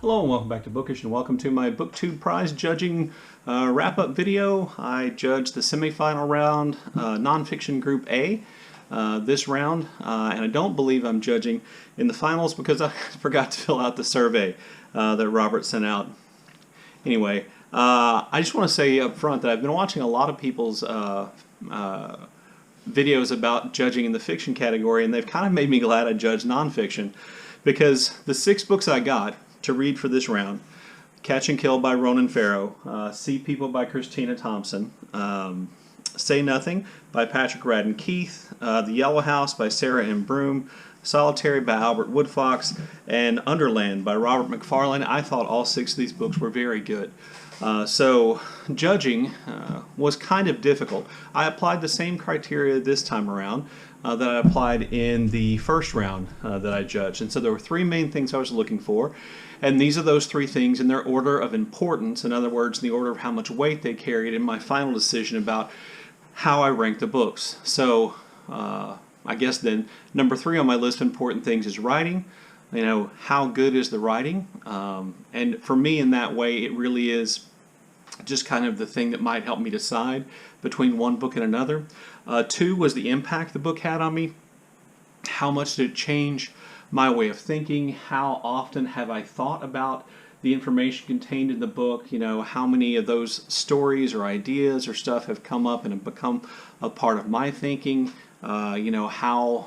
Hello and welcome back to Bookish, and welcome to my Booktube prize judging wrap-up video. I judged the semifinal round, Nonfiction Group A this round, and I don't believe I'm judging in the finals because I forgot to fill out the survey that Robert sent out. Anyway, I just want to say up front that I've been watching a lot of people's videos about judging in the fiction category, and they've kind of made me glad I judged nonfiction, because the 6 books I got to read for this round: Catch and Kill by Ronan Farrow, See People by Christina Thompson, Say Nothing by Patrick Radden Keith, The Yellow House by Sarah M. Broom, Solitary by Albert Woodfox, and Underland by Robert McFarlane. I thought all 6 of these books were very good. So judging was kind of difficult. I applied the same criteria this time around that I applied in the first round that I judged. And so there were 3 main things I was looking for. And these are those 3 things in their order of importance. In other words, in the order of how much weight they carried in my final decision about how I ranked the books. So I guess then number 3 on my list of important things is writing. You know, how good is the writing? And for me, in that way, it really is just kind of the thing that might help me decide between one book and another. 2 was the impact the book had on me. How much did it change my way of thinking? How often have I thought about the information contained in the book? You know, how many of those stories or ideas or stuff have come up and have become a part of my thinking? You know, how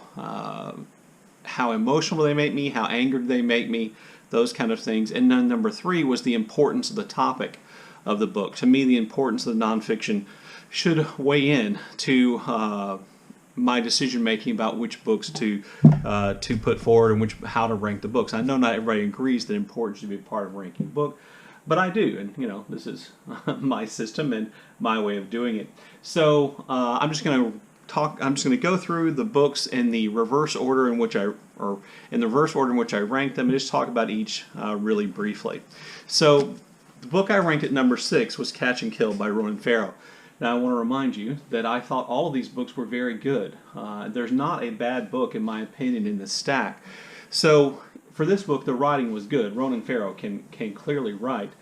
emotional they make me, how angered they make me, those kind of things. And then number 3 was the importance of the topic of the book. To me, the importance of the nonfiction should weigh in to my decision making about which books to put forward and how to rank the books. I know not everybody agrees that importance should be a part of ranking a book, but I do, and you know, this is my system and my way of doing it. So I'm just going to go through the books in the reverse order in which I ranked them, and just talk about each really briefly. So the book I ranked at number 6 was Catch and Kill by Ronan Farrow. Now I want to remind you that I thought all of these books were very good. There's not a bad book, in my opinion, in this stack. So for this book, the writing was good. Ronan Farrow can clearly write.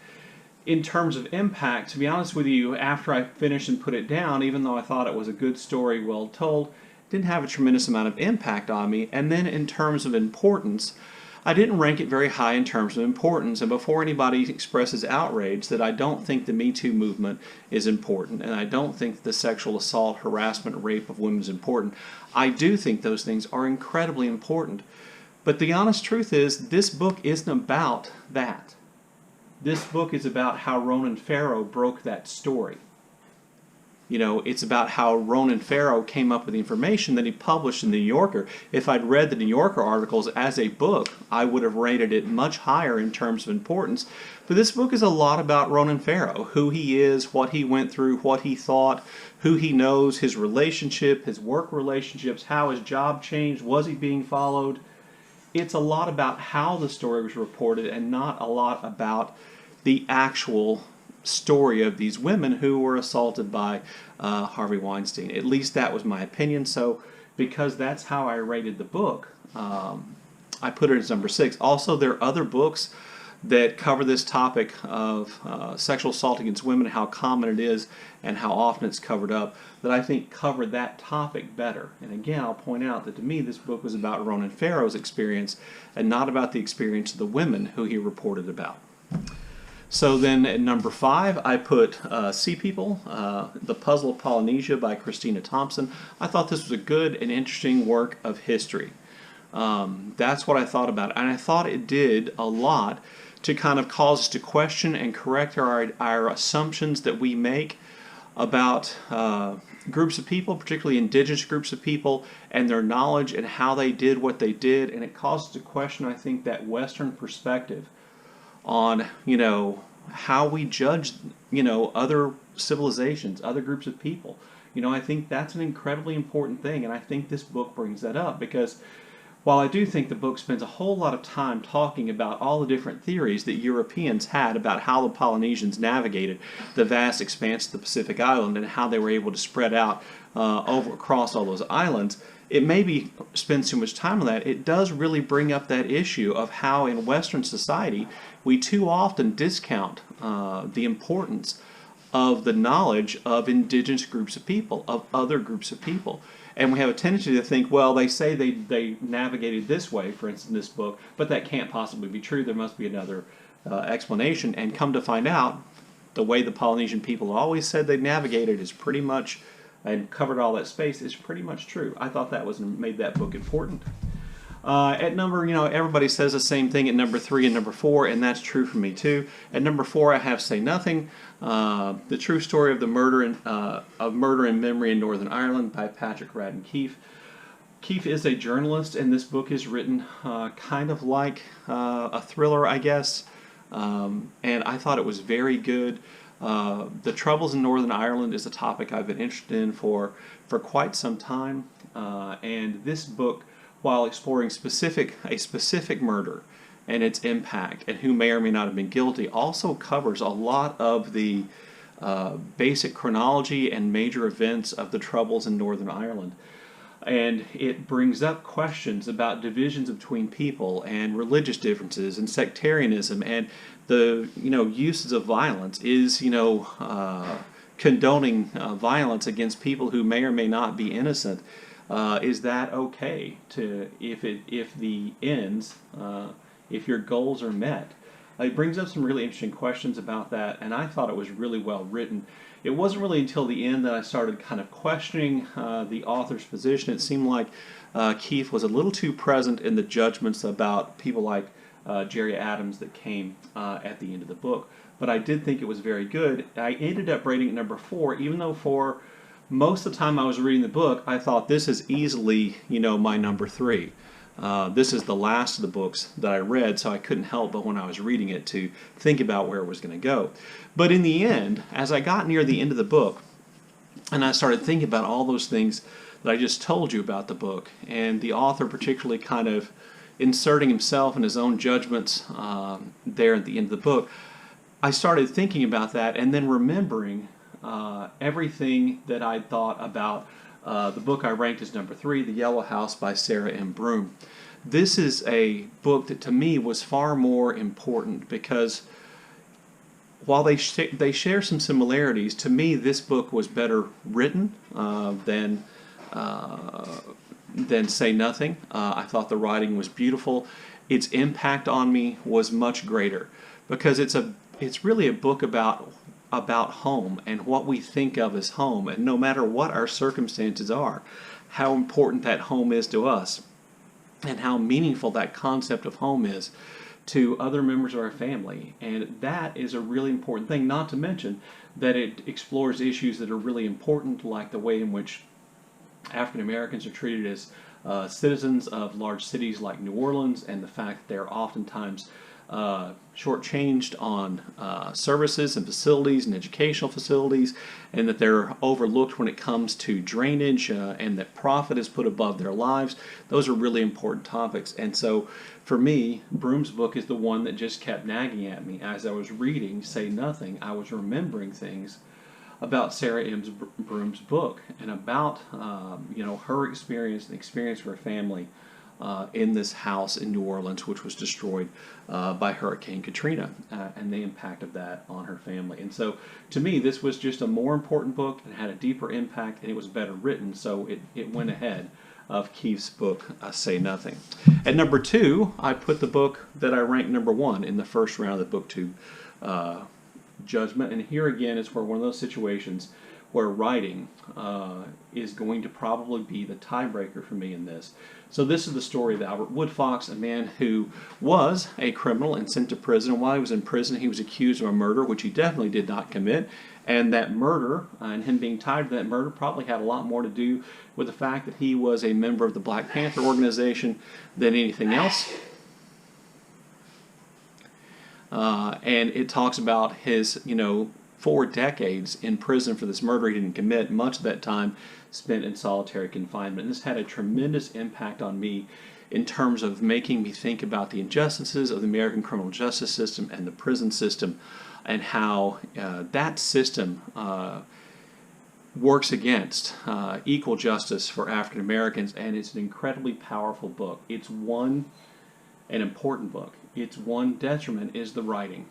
In terms of impact, to be honest with you, after I finished and put it down, even though I thought it was a good story, well told, it didn't have a tremendous amount of impact on me. And then in terms of importance, I didn't rank it very high in terms of importance. And before anybody expresses outrage that I don't think the Me Too movement is important, and I don't think the sexual assault, harassment, rape of women is important, I do think those things are incredibly important. But the honest truth is, this book isn't about that. This book is about how Ronan Farrow broke that story. You know, it's about how Ronan Farrow came up with the information that he published in the New Yorker. If I'd read the New Yorker articles as a book, I would have rated it much higher in terms of importance. But this book is a lot about Ronan Farrow, who he is, what he went through, what he thought, who he knows, his relationship, his work relationships, how his job changed, was he being followed. It's a lot about how the story was reported and not a lot about the actual story of these women who were assaulted by Harvey Weinstein. At least that was my opinion. So because that's how I rated the book, I put it as number 6. Also, there are other books that cover this topic of sexual assault against women, how common it is and how often it's covered up, that I think cover that topic better. And again, I'll point out that to me this book was about Ronan Farrow's experience and not about the experience of the women who he reported about. So then at number 5, I put See People, The Puzzle of Polynesia by Christina Thompson. I thought this was a good and interesting work of history. That's what I thought about it. And I thought it did a lot to kind of cause us to question and correct our assumptions that we make about groups of people, particularly indigenous groups of people, and their knowledge and how they did what they did. And it caused us to question, I think, that Western perspective on, you know, how we judge, you know, other civilizations, other groups of people. You know, I think that's an incredibly important thing, and I think this book brings that up, because while I do think the book spends a whole lot of time talking about all the different theories that Europeans had about how the Polynesians navigated the vast expanse of the Pacific Island and how they were able to spread out across all those islands, it maybe spends too much time on that. It does really bring up that issue of how in Western society we too often discount the importance of the knowledge of indigenous groups of people, of other groups of people. And we have a tendency to think, well, they say they navigated this way, for instance, in this book, but that can't possibly be true. There must be another explanation. And come to find out, the way the Polynesian people always said they navigated is pretty much, and covered all that space, is pretty much true. I thought that made that book important. At number, everybody says the same thing at number 3 and number 4, and that's true for me too. At number 4, I have Say Nothing, the true story of the murder and memory in Northern Ireland by Patrick Radden Keefe. Keefe is a journalist, and this book is written kind of like a thriller, I guess. And I thought it was very good. The troubles in Northern Ireland is a topic I've been interested in for quite some time, and this book, while exploring a specific murder and its impact and who may or may not have been guilty, also covers a lot of the basic chronology and major events of the troubles in Northern Ireland. And it brings up questions about divisions between people and religious differences and sectarianism and the uses of violence. Is condoning violence against people who may or may not be innocent? Is that okay to if the ends, if your goals are met? It brings up some really interesting questions about that, and I thought it was really well written. It wasn't really until the end that I started kind of questioning the author's position. It seemed like Keefe was a little too present in the judgments about people like Jerry Adams that came at the end of the book. But I did think it was very good. I ended up rating it number 4, even though for most of the time I was reading the book, I thought this is easily, my number 3. This is the last of the books that I read, so I couldn't help but when I was reading it to think about where it was going to go. But in the end, as I got near the end of the book, and I started thinking about all those things that I just told you about the book, and the author particularly kind of inserting himself and his own judgments there at the end of the book, I started thinking about that and then remembering everything that I thought about the book I ranked as number 3, The Yellow House by Sarah M. Broom. This is a book that to me was far more important because while they share some similarities, to me this book was better written than Say Nothing. I thought the writing was beautiful. Its impact on me was much greater because it's really a book about home and what we think of as home, and no matter what our circumstances are, how important that home is to us and how meaningful that concept of home is to other members of our family. And that is a really important thing, not to mention that it explores issues that are really important, like the way in which African Americans are treated as citizens of large cities like New Orleans, and the fact that they're oftentimes shortchanged on services and facilities and educational facilities, and that they're overlooked when it comes to drainage, and that profit is put above their lives. Those are really important topics. And so for me, Broom's book is the one that just kept nagging at me. As I was reading Say Nothing, I was remembering things about Sarah M. Broom's book and about her experience and the experience of her family in this house in New Orleans, which was destroyed by Hurricane Katrina, and the impact of that on her family. And so, to me, this was just a more important book and had a deeper impact, and it was better written, so it went ahead of Keefe's book, Say Nothing. At number 2, I put the book that I ranked number 1 in the first round of the Booktube Judgment, and here again is where one of those situations where writing is going to probably be the tiebreaker for me in this. So this is the story of Albert Woodfox, a man who was a criminal and sent to prison. And while he was in prison, he was accused of a murder, which he definitely did not commit. And that murder, and him being tied to that murder, probably had a lot more to do with the fact that he was a member of the Black Panther organization than anything else. And it talks about his, 4 decades in prison for this murder he didn't commit, much of that time spent in solitary confinement. And this had a tremendous impact on me in terms of making me think about the injustices of the American criminal justice system and the prison system, and how that system works against equal justice for African Americans, and it's an incredibly powerful book. It's an important book. Its one detriment is the writing.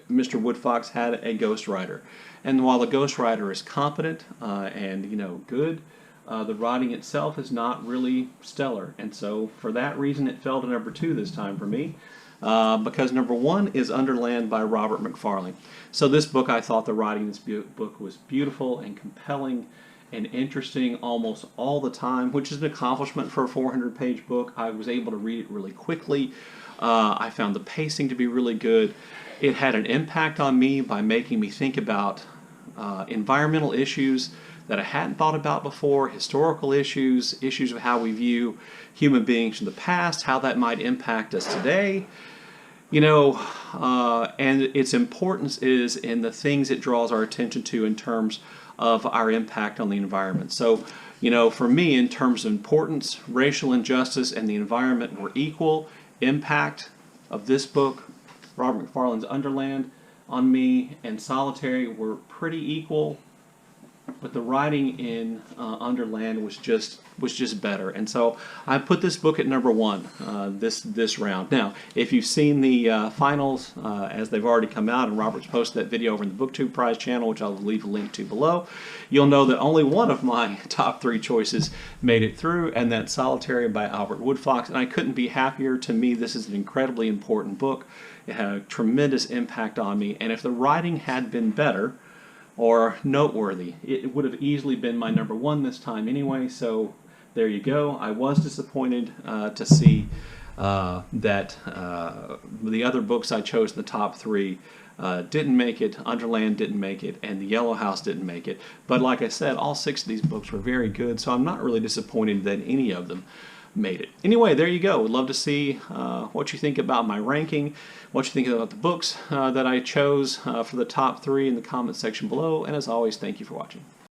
Mr. Woodfox had a ghostwriter, and while the ghostwriter is competent and good, the writing itself is not really stellar, and so for that reason it fell to number 2 this time for me, because number 1 is Underland by Robert McFarlane. So this book, I thought the writing in this book was beautiful and compelling and interesting almost all the time, which is an accomplishment for a 400-page book. I was able to read it really quickly. I found the pacing to be really good. It had an impact on me by making me think about environmental issues that I hadn't thought about before, historical issues of how we view human beings in the past, how that might impact us today. And its importance is in the things it draws our attention to in terms of our impact on the environment. So, for me, in terms of importance, racial injustice and the environment were equal. Impact of this book, Robert McFarlane's Underland, on me and Solitary were pretty equal, but the writing in Underland was just better, and so I put this book at number 1 this round. Now, if you've seen the finals as they've already come out, and Robert's posted that video over in the Booktube Prize channel, which I'll leave a link to below, you'll know that only one of my top 3 choices made it through, and that's Solitary by Albert Woodfox, and I couldn't be happier. To me, this is an incredibly important book. It had a tremendous impact on me, and if the writing had been better or noteworthy, it would have easily been my number 1 this time anyway, so there you go. I was disappointed to see that the other books I chose in the top 3 didn't make it. Underland didn't make it, and The Yellow House didn't make it. But like I said, all 6 of these books were very good, so I'm not really disappointed that any of them made it. Anyway, there you go. Would love to see what you think about my ranking, what you think about the books that I chose for the top 3 in the comment section below, and as always, thank you for watching.